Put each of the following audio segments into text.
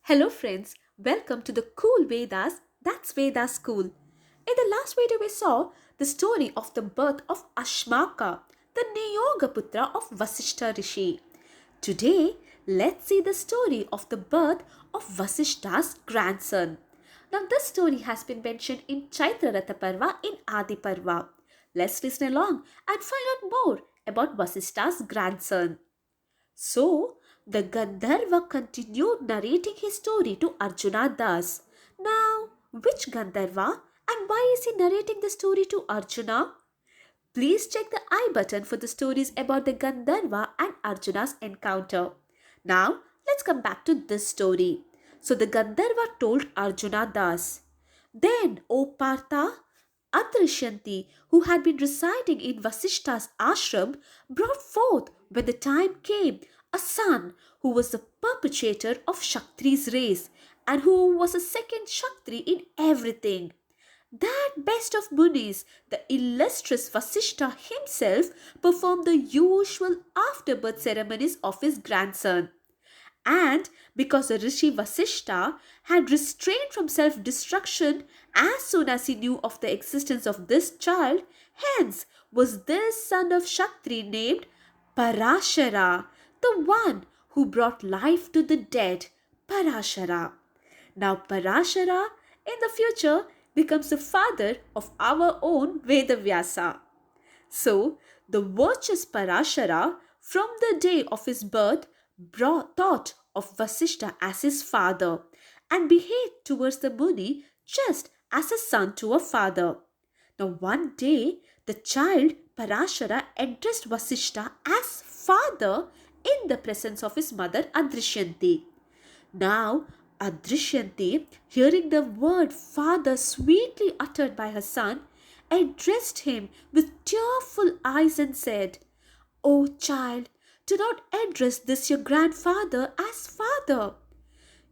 Hello friends, welcome to the Cool Vedas, that's Veda School. In the last video we saw the story of the birth of Ashmaka, the Niyogaputra of Vasishta Rishi. Today, let's see the story of the birth of Vasishta's grandson. Now this story has been mentioned in Chaitraratha Parva in Adi Parva. Let's listen along and find out more about Vasishta's grandson. So, the Gandharva continued narrating his story to Arjuna thus. Now, which Gandharva and why is he narrating the story to Arjuna? Please check the I button for the stories about the Gandharva and Arjuna's encounter. Now, let's come back to this story. So, the Gandharva told Arjuna thus. Then, O Partha, Adrishyanti, who had been residing in Vasishta's ashram, brought forth, when the time came, a son who was the perpetuator of Shaktri's race and who was a second Shaktri in everything. That best of Munis, the illustrious Vasishta himself, performed the usual afterbirth ceremonies of his grandson. And because the Rishi Vasishta had restrained from self-destruction as soon as he knew of the existence of this child, hence was this son of Shaktri named Parashara, the one who brought life to the dead, Parashara. Now Parashara in the future becomes the father of our own Veda Vyasa. So, the virtuous Parashara, from the day of his birth, thought of Vasishta as his father and behaved towards the Muni just as a son to a father. Now, one day, the child Parashara addressed Vasishta as father in the presence of his mother Adrishyanti. Now, Adrishyanti, hearing the word father sweetly uttered by her son, addressed him with tearful eyes and said, O child, do not address this your grandfather as father.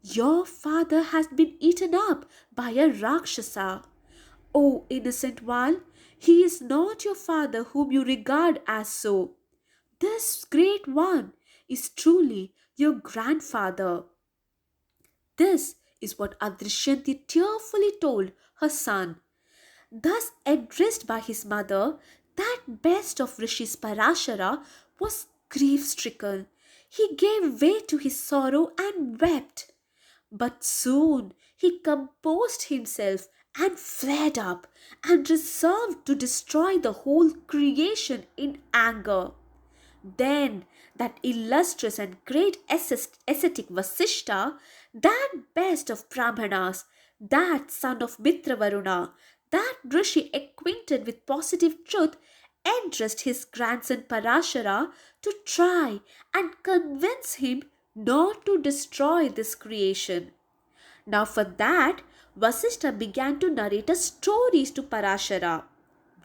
Your father has been eaten up by a Rakshasa. O innocent one, he is not your father whom you regard as so. This great one is truly your grandfather. This is what Adrishyanti tearfully told her son. Thus addressed by his mother, that best of rishis Parashara was grief-stricken. He gave way to his sorrow and wept. But soon he composed himself and flared up and resolved to destroy the whole creation in anger. Then that illustrious and great ascetic Vasishta, that best of Brahmanas, that son of Mitra Varuna, that rishi acquainted with positive truth, addressed his grandson Parashara to try and convince him not to destroy this creation. Now for that, Vasishta began to narrate a stories to Parashara.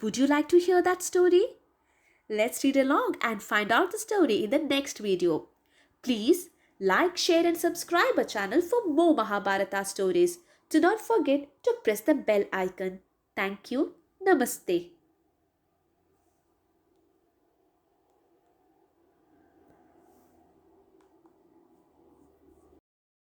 Would you like to hear that story? Let's read along and find out the story in the next video. Please like, share and subscribe our channel for more Mahabharata stories. Do not forget to press the bell icon. Thank you. Namaste.